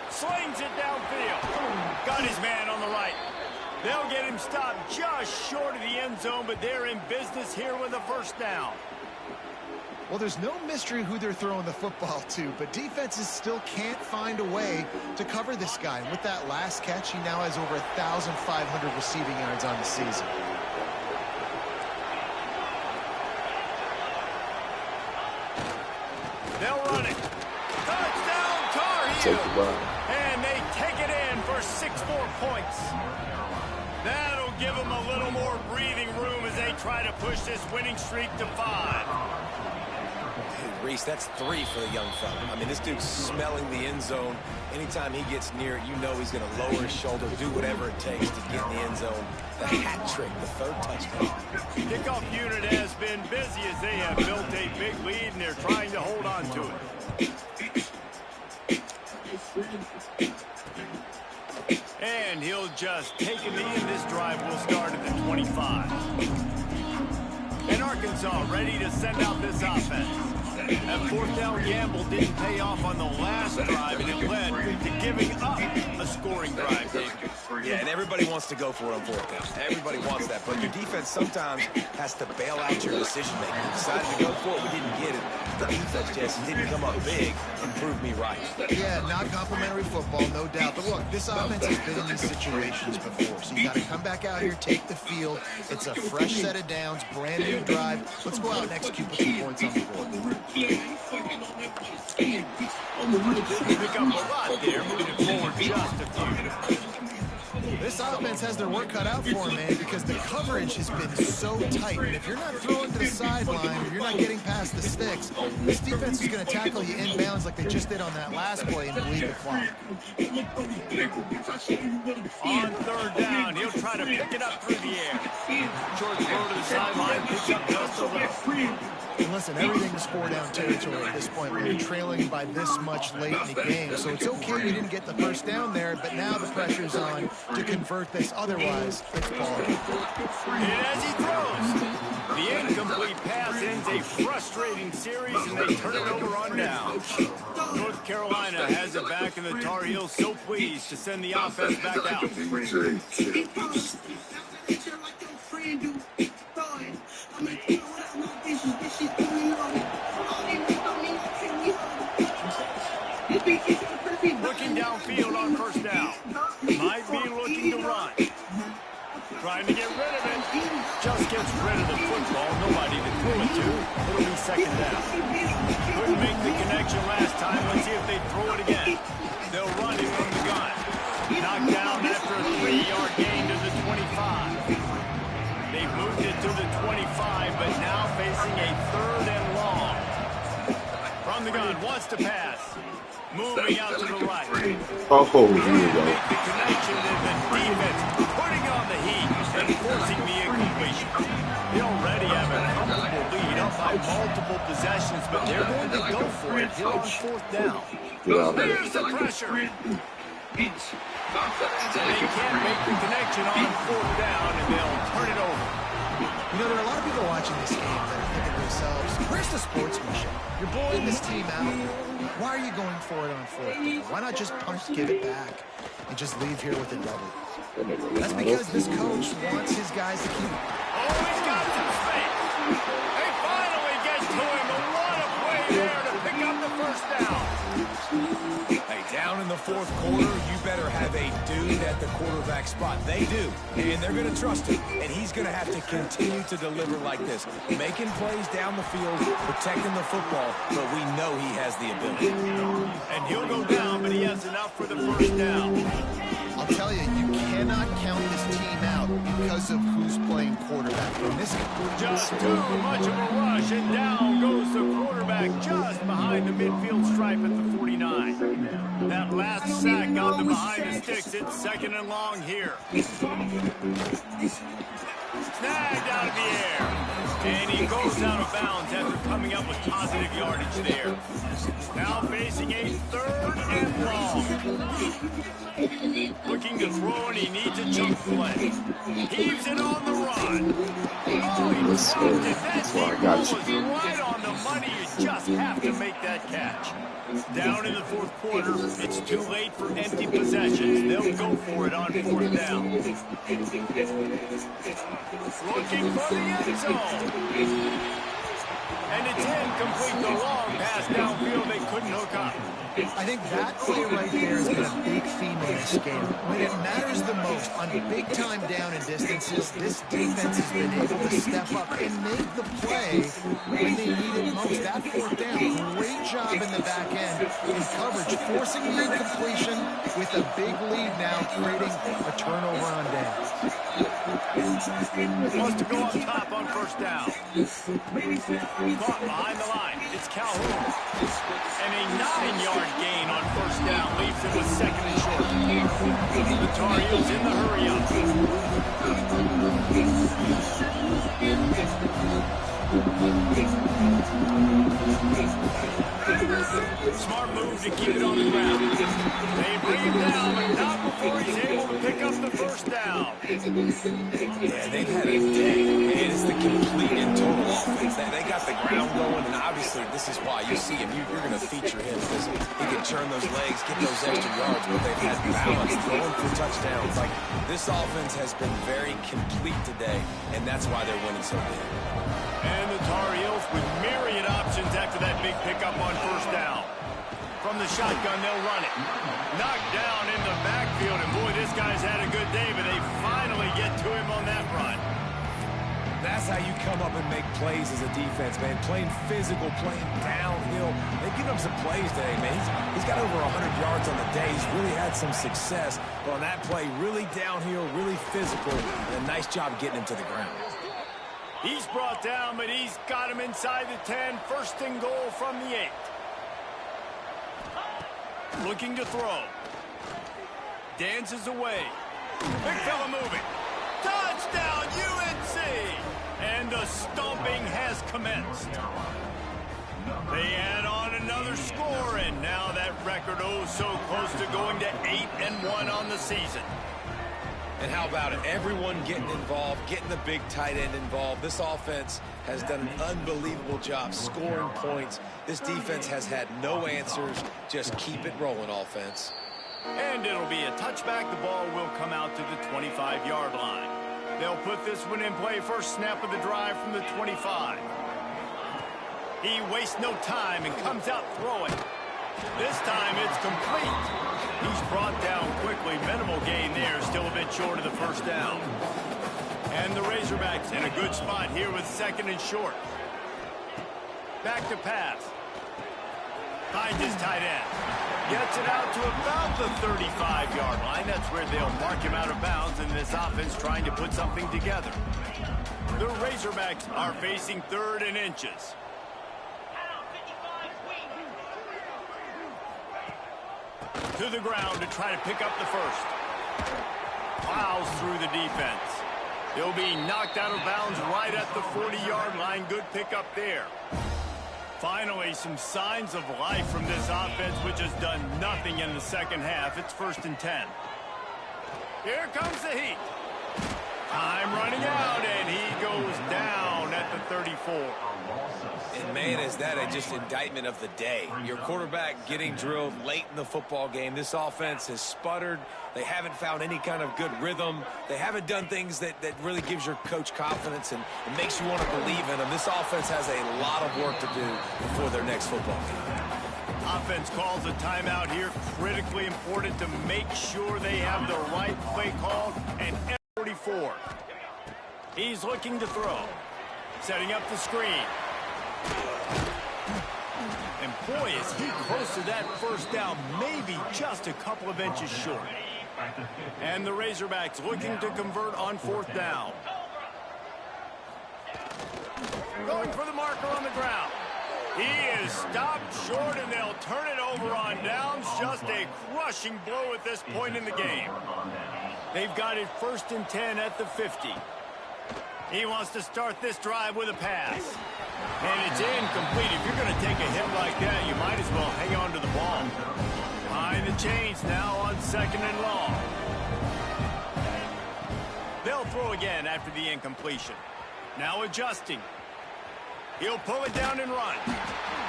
Slings it downfield. Got his man on the right. They'll get him stopped just short of the end zone, but they're in business here with a first down. Well, there's no mystery who they're throwing the football to, but defenses still can't find a way to cover this guy. And with that last catch, he now has over 1,500 receiving yards on the season. They'll run it. Touchdown, Tar Heels. And they take it in for 6 more points. That'll give them a little more breathing room as they try to push this winning streak to 5. Reese, that's 3 for the young fella. I mean, this dude's smelling the end zone. Anytime he gets near it, you know he's going to lower his shoulder, do whatever it takes to get in the end zone. The hat trick, the 3rd touchdown. Kickoff unit has been busy as they have built a big lead, and they're trying to hold on to it. And he'll just take a knee, and this drive will start at the 25. And Arkansas ready to send out this offense. That 4th down gamble didn't pay off on the last drive, and it led to giving up a scoring drive, David. Yeah, and everybody wants to go for it on 4th down. Everybody wants that, but your defense sometimes has to bail out your decision-making. You decided to go for it, we didn't get it. The defense just didn't come up big and prove me right. Yeah, not complimentary football, no doubt. But look, this offense has been in these situations before, so you got to come back out here, take the field. It's a fresh set of downs, brand new drive. Let's go out and execute with some points on the board. Pick up a lot there, moving forward just a few. This offense has their work cut out for them, man, because the coverage has been so tight. And if you're not throwing to the sideline or you're not getting past the sticks, this defense is going to tackle you inbounds like they just did on that last play and bleed the clock. On third down, he'll try to pick it up through the air. Short throw to the sideline, picks up just a little. And listen, everything's 4-down territory at this point when you're trailing by this much late in the game. So it's okay you didn't get the first down there, but now the pressure's on to convert this. Otherwise, it's ball. And as he throws, the incomplete pass ends a frustrating series, and they turn it over on down. North Carolina has it back, and the Tar Heels so pleased to send the offense back out. Looking downfield on first down. Might be looking to run. Trying to get rid of it. Just gets rid of the football. Nobody to throw it to. It'll be second down. Couldn't make the connection last time. Let's see if they throw it again. They'll run it from the gun. Knocked down after a 3-yard gain to the 25. They've moved it to the 25, but now facing a third and long. From the gun, wants to pass. Moving out to the right. Oh, here we go. Make the connection, and the defense putting on the heat and forcing the incompletion. They already have a comfortable lead up by multiple possessions, but they're going to go for it here on fourth down. There's the pressure. They can't make the connection on fourth down, and they'll turn it over. You know, there are a lot of people watching this game that are thinking to themselves, where's the sportsmanship? You're blowing this team out. Why are you going for it on fourth down? Why not just punt, give it back, and just leave here with a double? That's because this coach wants his guys to keep it. Oh, he's got some space. They finally get to him. A lot of play there to pick up the first down. Hey, down in the fourth quarter, you better have a dude at the quarterback spot. They do, and they're going to trust him, and he's going to have to continue to deliver like this, making plays down the field, protecting the football, but we know he has the ability. And he'll go down, but he has enough for the first down. I'll tell you, you cannot count this team out because of who's playing quarterback. In this Just too much of a rush, and down goes the quarterback just behind the midfield stripe at the 49. That last sack got them behind the sticks. It's second and long here. Snagged out of the air. And he goes out of bounds after coming up with positive yardage there. Now facing a third and long. Looking to throw, and he needs a chunk play. Heaves it on the run. Oh, he dropped it. That was right on the money. You just have to make that catch. Down in the fourth quarter, it's too late for empty possessions. They'll go for it on fourth down. Looking for the end zone. And it's incomplete. The long pass downfield, they couldn't hook up. I think that play right there has been a big theme of this game. When it matters the most, on big-time down and distances, this defense has been able to step up and make the play when they need it most. That fourth down, great job in the back end in coverage, forcing the incompletion with a big lead now, creating a turnover on downs. Wants to go up top on first down. Caught behind the line. It's Calhoun. And a 9-yard gain on first down leaves him with second and short. The Tar Heels in the hurry-up. Smart move to keep it on the ground. They bring him down, but not before he's able to pick up the first down. Yeah, they've had a day. It is the complete and total offense. They got the ground going, and obviously this is why you see him. You're going to feature him because he can turn those legs, get those extra yards, but they've had balance, throwing for touchdowns. Like, this offense has been very complete today, and that's why they're winning so big. And the Tar Heels with myriad options after that big pickup on first down. From the shotgun, they'll run it. Knocked down in the backfield, and boy, this guy's had a good day, but they finally get to him on that run. That's That's how you come up and make plays as a defense, man. Playing physical, playing downhill. They've given him some plays today, man. He's got over 100 yards on the day. He's really had some success. But on that play, really downhill, really physical, and a nice job getting him to the ground. He's brought down, but he's got him inside the 10. First and goal from the 8. Looking to throw. Dances away. Big fella moving. Touchdown, UNC! And the stomping has commenced. They add on another score, and now that record so close to going to 8-1 on the season. And how about it? Everyone getting involved, getting the big tight end involved. This offense has done an unbelievable job scoring points. This defense has had no answers. Just keep it rolling, offense. And it'll be a touchback. The ball will come out to the 25-yard line. They'll put this one in play. First snap of the drive from the 25. He wastes no time and comes out throwing. This time it's complete. He's brought down quickly. Minimal gain there. Still a bit short of the first down. And the Razorbacks in a good spot here with 2nd and short. Back to pass. Finds his tight end. Gets it out to about the 35-yard line. That's where they'll mark him out of bounds, and this offense trying to put something together. The Razorbacks are facing 3rd and inches. To the ground to try to pick up the first. Plows through the defense. He'll be knocked out of bounds right at the 40-yard line. Good pickup there. Finally, some signs of life from this offense, which has done nothing in the second half. It's 1st and 10. Here comes the heat. Time running out, and he goes down at the 34. And, man, is that just indictment of the day. Your quarterback getting drilled late in the football game. This offense has sputtered. They haven't found any kind of good rhythm. They haven't done things that really gives your coach confidence and it makes you want to believe in them. This offense has a lot of work to do before their next football game. Offense calls a timeout here. Critically important to make sure they have the right play called. And 44. He's looking to throw. Setting up the screen. And boy, is he close to that first down, maybe just a couple of inches short. And the Razorbacks looking to convert on 4th down. Going for the marker on the ground. He is stopped short, and they'll turn it over on downs. Just a crushing blow at this point in the game. They've got it 1st and 10 at the 50. He wants to start this drive with a pass. And it's incomplete. If you're going to take a hit like that, you might as well hang on to the ball. Behind the chains now on 2nd and long. They'll throw again after the incompletion. Now adjusting. He'll pull it down and run.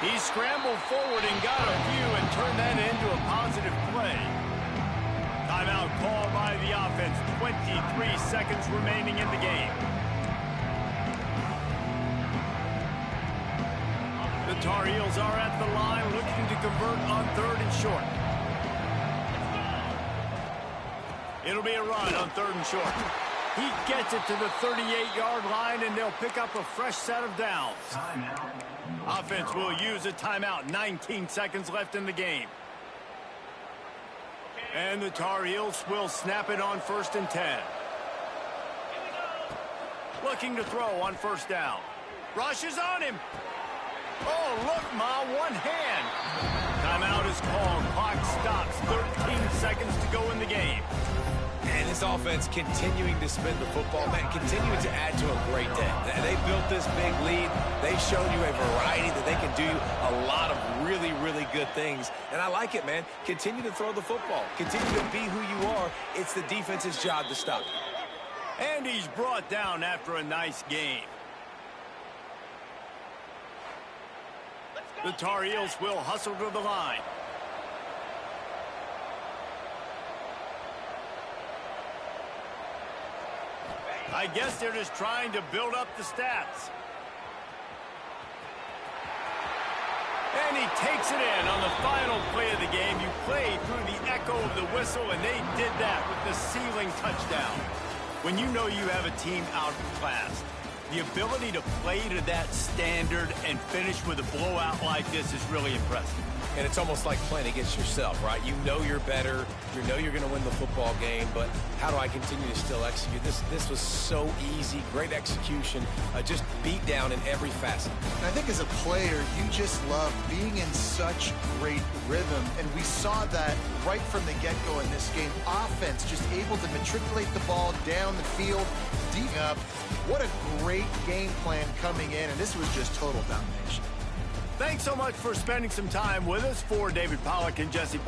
He scrambled forward and got a few and turned that into a positive play. Timeout called by the offense. 23 seconds remaining in the game. The Tar Heels are at the line looking to convert on 3rd and short. It'll be a run on 3rd and short. He gets it to the 38-yard line, and they'll pick up a fresh set of downs. Offense will use a timeout. 19 seconds left in the game. And the Tar Heels will snap it on 1st and 10. Looking to throw on 1st down. Rushes on him. Oh, look, Ma, one hand. Timeout is called. Clock stops. 13 seconds to go in the game. And this offense continuing to spin the football, man, continuing to add to a great day. They built this big lead. They've shown you a variety that they can do a lot of really, really good things. And I like it, man. Continue to throw the football. Continue to be who you are. It's the defense's job to stop you. And he's brought down after a nice game. The Tar Heels will hustle to the line. I guess they're just trying to build up the stats. And he takes it in on the final play of the game. You play through the echo of the whistle, and they did that with the ceiling touchdown. When you know you have a team outclassed, The ability to play to that standard and finish with a blowout like this is really impressive. And it's almost like playing against yourself, right? You know you're better. You know you're going to win the football game, but how do I continue to still execute? This was so easy, great execution, just beat down in every facet. And I think as a player, you just love being in such great rhythm, and we saw that right from the get-go in this game. Offense just able to matriculate the ball down the field, deep up. What a great game plan coming in, and this was just total domination. Thanks so much for spending some time with us. For David Pollack and Jesse